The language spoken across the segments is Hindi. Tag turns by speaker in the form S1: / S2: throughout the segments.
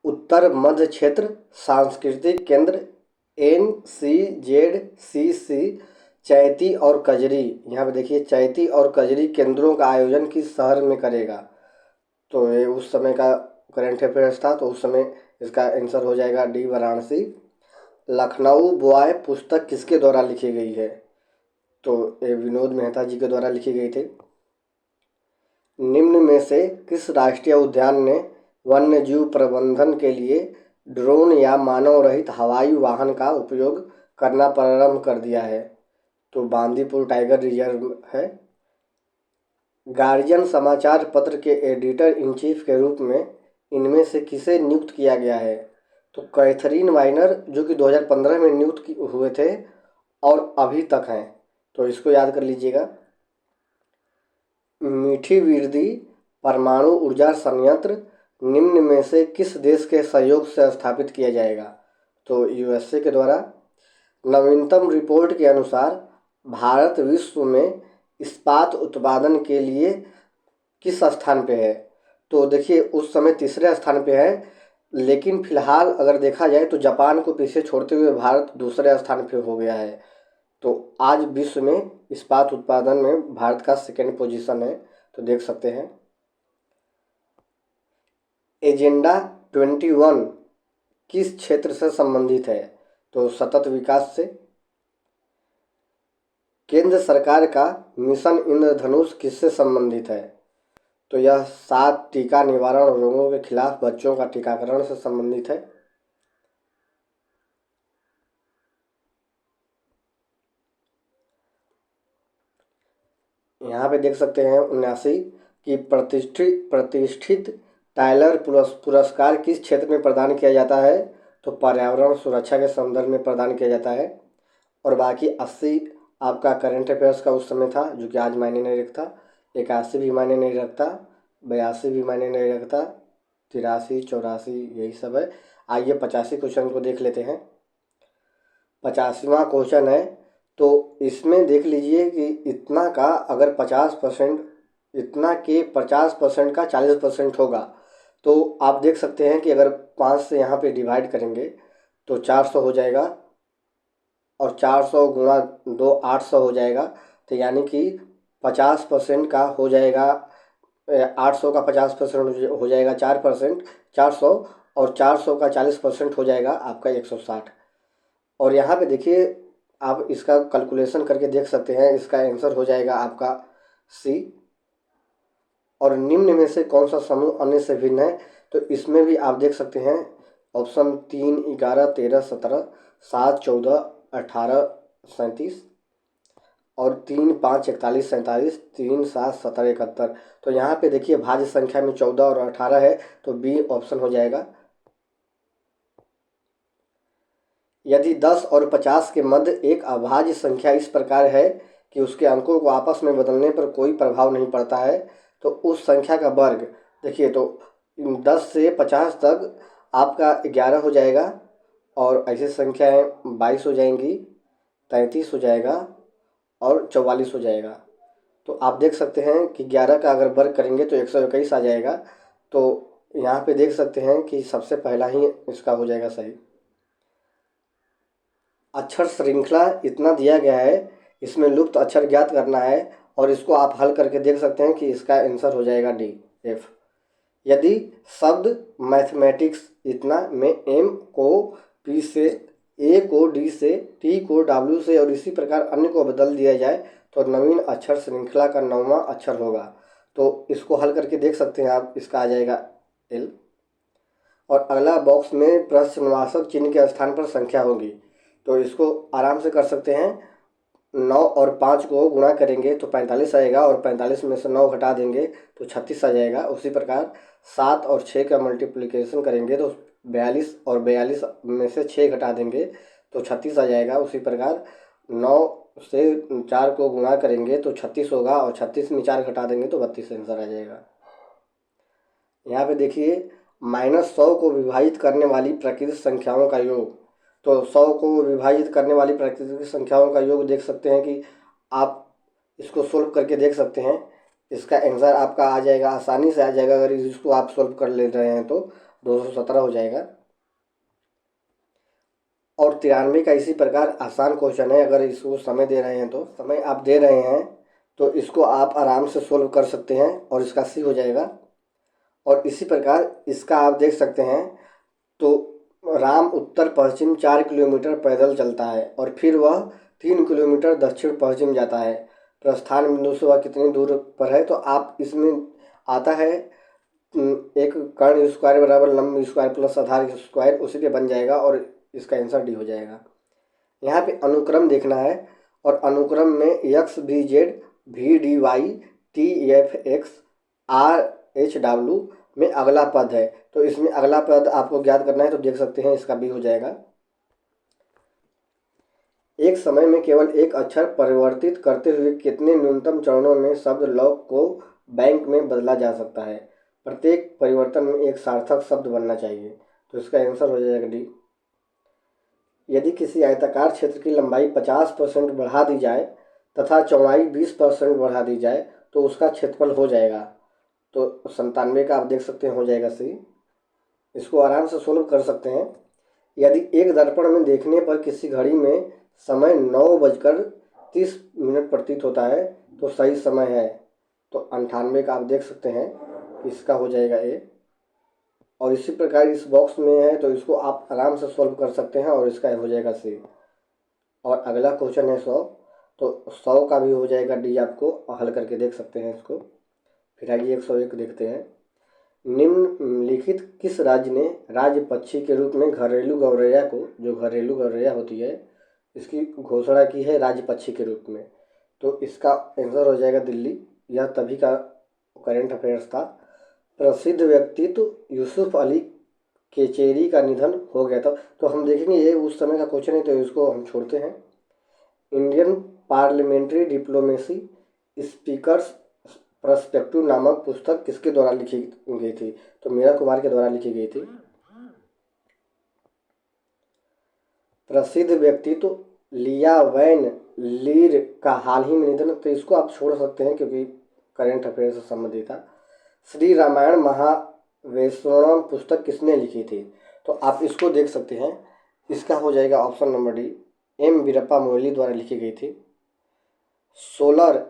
S1: उत्तर मध्य क्षेत्र सांस्कृतिक केंद्र NCZCC चैती और कजरी, यहाँ पे देखिए चैती और कजरी केंद्रों का आयोजन किस शहर में करेगा। तो ये उस समय का करंट अफेयर्स था, तो उस समय इसका आंसर हो जाएगा डी वाराणसी। लखनऊ बॉय पुस्तक किसके द्वारा लिखी गई है। तो ये विनोद मेहता जी के द्वारा लिखी गई थी। निम्न में से किस राष्ट्रीय उद्यान ने वन्य जीव प्रबंधन के लिए ड्रोन या मानव रहित हवाई वाहन का उपयोग करना प्रारंभ कर दिया है। तो बांदीपुर टाइगर रिजर्व है। गार्जियन समाचार पत्र के एडिटर इन चीफ के रूप में इनमें से किसे नियुक्त किया गया है। तो कैथरीन वाइनर, जो कि 2015 में नियुक्त हुए थे और अभी तक हैं, तो इसको याद कर लीजिएगा। मीठी विरदी परमाणु ऊर्जा संयंत्र निम्न में से किस देश के सहयोग से स्थापित किया जाएगा। तो USA के द्वारा। नवीनतम रिपोर्ट के अनुसार भारत विश्व में इस्पात उत्पादन के लिए किस स्थान पे है। तो देखिए उस समय तीसरे स्थान पे है, लेकिन फिलहाल अगर देखा जाए तो जापान को पीछे छोड़ते हुए भारत दूसरे स्थान पे हो गया है। तो आज विश्व में इस्पात उत्पादन में भारत का सेकेंड पोजीशन है, तो देख सकते हैं। एजेंडा 21 किस क्षेत्र से संबंधित है। तो सतत विकास से। केंद्र सरकार का मिशन इंद्रधनुष किससे संबंधित है। तो यह 7 टीका निवारण रोगों के खिलाफ बच्चों का टीकाकरण से संबंधित है। यहाँ पे देख सकते हैं 79 कि प्रतिष्ठित टाइलर पुरस्कार किस क्षेत्र में प्रदान किया जाता है। तो पर्यावरण सुरक्षा के संदर्भ में प्रदान किया जाता है। और बाकी 80 आपका करंट अफेयर्स का उस समय था, जो कि आज मायने नहीं रखता। 81 भी मायने नहीं रखता, 82 भी मायने नहीं रखता, 83 84 यही सब है। आइए 85 क्वेश्चन को देख लेते हैं। 85वां क्वेश्चन है, तो इसमें देख लीजिए कि इतना का अगर 50%, इतना के 50% का 40% होगा, तो आप देख सकते हैं कि अगर 5 से यहाँ पे डिवाइड करेंगे तो 400 हो जाएगा, और 400 गुणा 2 800 हो जाएगा। तो यानी कि 50% का हो जाएगा 800 का 50% हो जाएगा 4%, 400, और 400 का 40% हो जाएगा आपका 160। और यहाँ पे देखिए आप इसका कैलकुलेशन करके देख सकते हैं, इसका आंसर हो जाएगा आपका सी। और निम्न में से कौन सा समूह अन्य से भिन्न है। तो इसमें भी आप देख सकते हैं ऑप्शन 3 11 13 17, 7 14 18 37, और 3 5 41 47, 3 7 17 71। तो यहाँ पे देखिए भाज्य संख्या में 14 और 18 है, तो बी ऑप्शन हो जाएगा। यदि 10 और 50 के मध्य एक अभाज्य संख्या इस प्रकार है कि उसके अंकों को आपस में बदलने पर कोई प्रभाव नहीं पड़ता है, तो उस संख्या का वर्ग, देखिए तो 10 से 50 तक आपका 11 हो जाएगा, और ऐसी संख्याएं 22 हो जाएंगी, 33 हो जाएगा, और 44 हो जाएगा। तो आप देख सकते हैं कि 11 का अगर वर्ग करेंगे तो 121 आ जाएगा। तो यहाँ पे देख सकते हैं कि सबसे पहला ही इसका हो जाएगा सही। अक्षर श्रृंखला इतना दिया गया है, इसमें लुप्त अक्षर ज्ञात करना है, और इसको आप हल करके देख सकते हैं कि इसका आंसर हो जाएगा डी एफ। यदि शब्द मैथमेटिक्स इतना में एम को पी से, ए को डी से, टी को डब्ल्यू से, और इसी प्रकार अन्य को बदल दिया जाए तो नवीन अक्षर श्रृंखला का 9वां अक्षर होगा। तो इसको हल करके देख सकते हैं आप, इसका आ जाएगा एल। और अगला बॉक्स में प्रश्नवाचक चिन्ह के स्थान पर संख्या होगी, तो इसको आराम से कर सकते हैं। 9 और 5 को गुणा करेंगे तो 45 आएगा, और 45 में से 9 घटा देंगे तो 36 आ जाएगा। उसी प्रकार 7 और 6 का मल्टीप्लिकेशन करेंगे तो 42, और 42 में से 6 घटा देंगे तो 36 आ जाएगा। उसी प्रकार 9 से 4 को गुणा करेंगे तो 36 होगा, और 36 में 4 घटा देंगे तो 32 आंसर आ जाएगा। यहाँ पे देखिए -100 को विभाजित करने वाली प्राकृतिक संख्याओं का योग। तो 100 को विभाजित करने वाली प्राकृतिक संख्याओं का योग देख सकते हैं कि आप इसको सोल्व करके देख सकते हैं। इसका आंसर आपका आ जाएगा, आसानी से आ जाएगा अगर इसको आप सोल्व कर ले रहे हैं तो। 217 हो जाएगा। और 93 का इसी प्रकार आसान क्वेश्चन है, अगर इसको समय दे रहे हैं तो समय आप दे रहे हैं तो इसको आप आराम से सोल्व कर सकते हैं और इसका सी हो जाएगा। और इसी प्रकार इसका आप देख सकते हैं तो राम उत्तर पश्चिम 4 किलोमीटर पैदल चलता है और फिर वह 3 किलोमीटर दक्षिण पश्चिम जाता है। प्रस्थान बिंदु से वह कितनी दूर पर है, तो आप इसमें आता है एक कर्ण स्क्वायर बराबर लंब स्क्वायर प्लस आधार स्क्वायर, उसी के बन जाएगा और इसका आंसर डी हो जाएगा। यहाँ पे अनुक्रम देखना है और अनुक्रम में X B Z V D Y T F X R H W में अगला पद है, तो इसमें अगला पद आपको ज्ञात करना है, तो देख सकते हैं इसका बी हो जाएगा। एक समय में केवल एक अक्षर परिवर्तित करते हुए कितने न्यूनतम चरणों में शब्द लॉक को बैंक में बदला जा सकता है? प्रत्येक परिवर्तन में एक सार्थक शब्द बनना चाहिए, तो इसका आंसर हो जाएगा डी। यदि किसी आयताकार क्षेत्र की लंबाई 50% बढ़ा दी जाए तथा चौड़ाई 20% बढ़ा दी जाए तो उसका क्षेत्रफल हो जाएगा, तो 97 का आप देख सकते हैं हो जाएगा सी। इसको आराम से सोल्व कर सकते हैं। यदि एक दर्पण में देखने पर किसी घड़ी में समय 9:30 प्रतीत होता है तो सही समय है, तो 98 का आप देख सकते हैं, इसका हो जाएगा ए। और इसी प्रकार इस बॉक्स में है तो इसको आप आराम से सॉल्व कर सकते हैं और इसका हो जाएगा सी। और अगला क्वेश्चन है 100, तो 100 का भी हो जाएगा डी, आपको हल करके देख सकते हैं इसको। फिर आइए 101 देखते हैं। निम्नलिखित किस राज्य ने राज्य पक्षी के रूप में घरेलू गौरैया को, जो घरेलू गौरैया होती है, इसकी घोषणा की है राज्य पक्षी के रूप में? तो इसका आंसर हो जाएगा दिल्ली। यह तभी का करंट अफेयर्स था। प्रसिद्ध व्यक्तित्व यूसुफ अली केचेरी का निधन हो गया था, तो हम देखेंगे ये उस समय का क्वेश्चन है तो इसको हम छोड़ते हैं। Indian parliamentary diplomacy speakers perspective नामक पुस्तक किसके द्वारा लिखी गई थी? तो मीरा कुमार के द्वारा लिखी गई थी। प्रसिद्ध व्यक्तित्व लिया वैन लीर का हाल ही में निधन, तो इसको आप छोड़ सकते हैं क्योंकि करंट अफेयर से संबंधित था। श्री रामायण महावेश्वरम पुस्तक किसने लिखी थी? तो आप इसको देख सकते हैं, इसका हो जाएगा option number D, M Veerappa Moily द्वारा लिखी गई थी। सोलर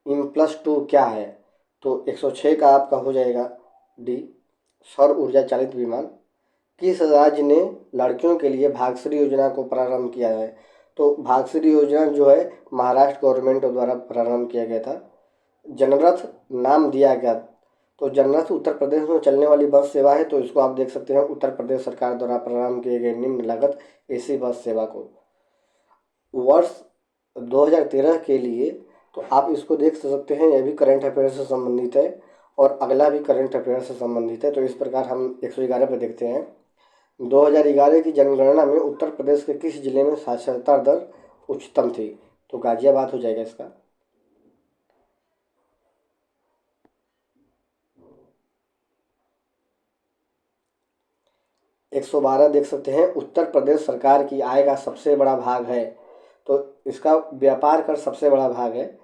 S1: M+2 क्या है? तो 106 का आपका हो जाएगा डी, सौर ऊर्जा चालित विमान। किस राज्य ने लड़कियों के लिए भाग्यश्री योजना को प्रारंभ किया है? तो भाग्यश्री योजना जो है महाराष्ट्र गवर्नमेंट द्वारा प्रारंभ किया गया था। जनरथ नाम दिया गया, तो जनरथ उत्तर प्रदेश में चलने वाली बस सेवा है, तो इसको आप देख सकते हैं उत्तर प्रदेश सरकार द्वारा प्रारंभ किए गए निम्न लागत एसी बस सेवा को। वर्ष 2013 के लिए, तो आप इसको देख सकते हैं, यह भी करंट अफेयर से संबंधित है और अगला भी करंट अफेयर से संबंधित है। तो इस प्रकार हम 111 पे देखते हैं। 2011 की जनगणना में उत्तर प्रदेश के किस जिले में साक्षरता दर उच्चतम थी? तो गाजियाबाद हो जाएगा इसका। एक 112 देख सकते हैं, उत्तर प्रदेश सरकार की आय का सबसे बड़ा भाग है, तो इसका व्यापार कर सबसे बड़ा भाग है।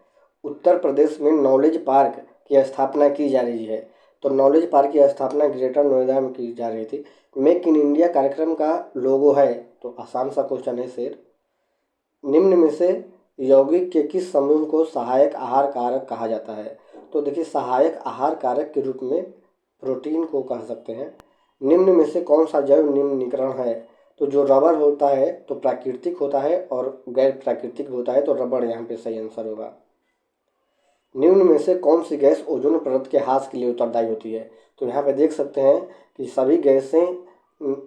S1: उत्तर प्रदेश में नॉलेज पार्क की स्थापना की जा रही है, तो नॉलेज पार्क की स्थापना ग्रेटर नोएडा में की जा रही थी। मेक इन इंडिया कार्यक्रम का लोगो है, तो आसान सा क्वेश्चन है शेर। निम्न में से यौगिक के किस समूह को सहायक आहार कारक कहा जाता है? तो देखिए, सहायक आहार कारक के रूप में प्रोटीन को कह सकते हैं। निम्न में से कौन सा जैव निम्नीकरण है? तो जो रबर होता है तो प्राकृतिक होता है और गैर प्राकृतिक होता है, तो रबर यहाँ पे सही आंसर होगा। निम्न में से कौन सी गैस ओजोन परत के ह्रास के लिए उत्तरदायी होती है? तो यहाँ पे देख सकते हैं कि सभी गैसें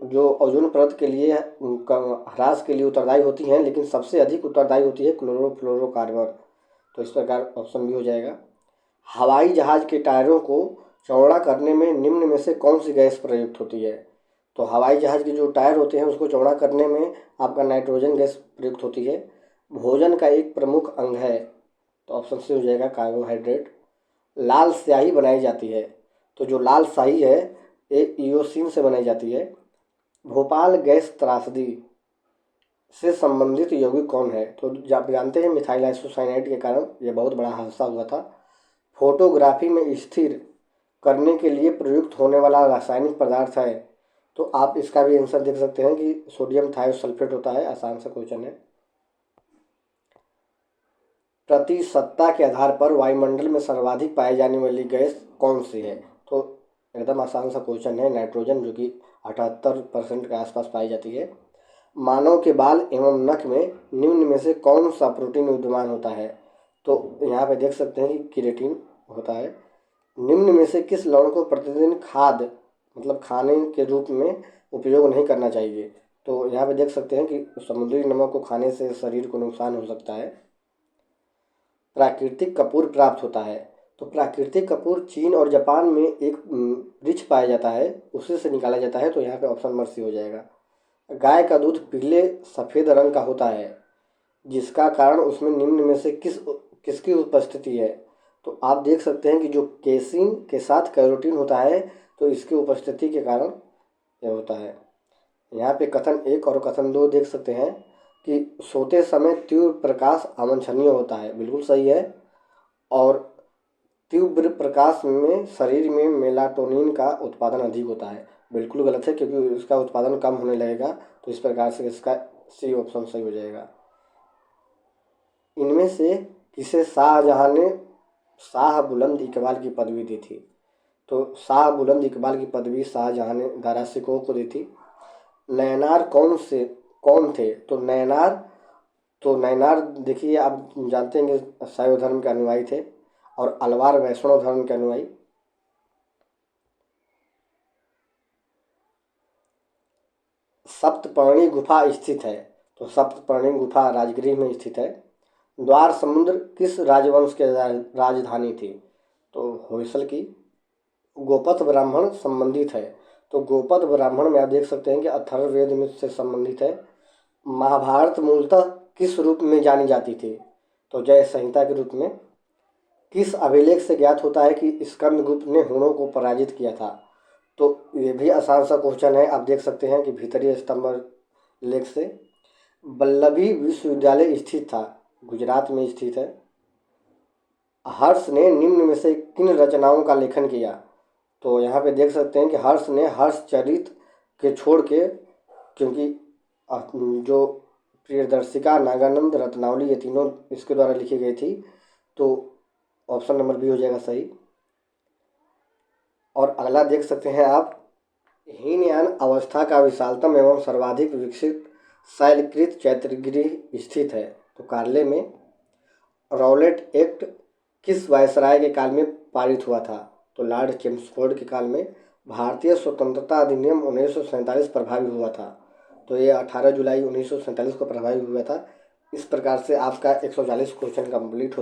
S1: जो ओजोन परत के लिए ह्रास के लिए उत्तरदायी होती हैं, लेकिन सबसे अधिक उत्तरदायी होती है क्लोरोफ्लोरोकार्बन, तो इस प्रकार ऑप्शन भी हो जाएगा। हवाई जहाज के टायरों को चौड़ा करने में निम्न में से कौन सी गैस प्रयुक्त होती है? तो हवाई जहाज के जो टायर होते हैं उसको चौड़ा करने में आपका नाइट्रोजन गैस प्रयुक्त होती है। भोजन का एक प्रमुख अंग है, तो ऑप्शन सी हो जाएगा कार्बोहाइड्रेट। लाल स्याही बनाई जाती है, तो जो लाल स्याही है एक इयोसिन से बनाई जाती है। भोपाल गैस त्रासदी से संबंधित यौगिक कौन है? तो आप जानते हैं मिथाइल आइसोसाइनाइड के कारण ये बहुत बड़ा हादसा हुआ था। फोटोग्राफी में स्थिर करने के लिए प्रयुक्त होने वाला रासायनिक पदार्थ है, तो आप इसका भी आंसर देख सकते हैं कि सोडियम थायोसल्फेट होता है। आसान सा क्वेश्चन है। प्रति सत्ता के आधार पर वायुमंडल में सर्वाधिक पाई जाने वाली गैस कौन सी है? तो एकदम आसान सा क्वेश्चन है। नाइट्रोजन, जो कि 78% के आसपास पाई जाती है। मानव के बाल एवं नख में निम्न में से कौन सा प्रोटीन विद्यमान होता है? तो यहाँ पे देख सकते हैं कि केराटिन होता है। निम्न में से किस लवण को प्रतिदिन खाद मतलब खाने के रूप में उपयोग नहीं करना चाहिए? तो यहाँ पे देख सकते हैं कि समुद्री नमक को खाने से शरीर को नुकसान हो सकता है। प्राकृतिक कपूर प्राप्त होता है। तो प्राकृतिक कपूर चीन और जापान में एक वृक्ष पाया जाता है, उसी से निकाला जाता है। तो यहाँ पे ऑप्शन नंबर सी हो जाएगा। गाय का दूध पीले सफ़ेद रंग का होता है, जिसका कारण उसमें निम्न में से किसकी उपस्थिति है? तो आप देख सकते हैं कि जो केसिन के साथ कैरोटीन होता है, तो इसकी उपस्थिति के कारण यह होता है। यहाँ पे कथन 1 और कथन 2 देख सकते हैं कि सोते समय तीव्र प्रकाश अवांछनीय होता है। बिल्कुल सही है। और तीव्र प्रकाश में शरीर में मेलाटोनिन का उत्पादन अधिक होता है। बिल्कुल गलत है, क्योंकि इसका उत्पादन कम होने लगेगा। तो इस प्रकार से इसका सी ऑप्शन सही हो जाएगा। इनमें से किसे शाहजहां ने शाह बुलंद इकबाल की पदवी दी थी? तो शाह बुलंद इकबाल की पदवी शाहजहां ने दारा शिकोह को दी थी। नैनार कौन थे? तो नैनार देखिए, आप जानते हैं कि शैव धर्म के अनुयायी थे, और अलवार वैष्णव धर्म के अनुयायी। सप्तपर्णी गुफा स्थित है। तो सप्तपर्णी गुफा राजगृह में स्थित है। द्वार समुद्र किस राजवंश के राजधानी थी? तो होयसल की। गोपथ ब्राह्मण संबंधित है। तो गोपथ ब्राह्मण में आप देख सकते हैं कि अथर्ववेद में से संबंधित है। महाभारत मूलतः किस रूप में जानी जाती थी? तो जय संहिता के रूप में। किस अभिलेख से ज्ञात होता है कि स्कंदगुप्त ने हुणों को पराजित किया था? तो ये भी आसान सा क्वेश्चन है। आप देख सकते हैं कि भीतरी स्तंभ लेख से। वल्लभी विश्वविद्यालय स्थित था, गुजरात में स्थित है। हर्ष ने निम्न में से किन रचनाओं का लेखन किया? तो यहाँ पे देख सकते हैं कि हर्ष ने हर्षचरित के छोड़ के, क्योंकि जो प्रियदर्शिका, नागानंद, रत्नावली, ये तीनों इसके द्वारा लिखी गई थी। तो ऑप्शन नंबर बी हो जाएगा सही। और अगला देख सकते हैं आप, हीनयान अवस्था का विशालतम एवं सर्वाधिक विकसित शैलकृत चैत्यगृह स्थित है। तो कार्ले में। रॉलेट एक्ट किस वायसराय के काल में पारित हुआ था? तो लॉर्ड चेम्सफोर्ड के काल में। भारतीय स्वतंत्रता अधिनियम 1947 प्रभावी हुआ था। तो ये 18 जुलाई 1947 को प्रभावी हुआ था। इस प्रकार से आपका 140 क्वेश्चन कंप्लीट होता है।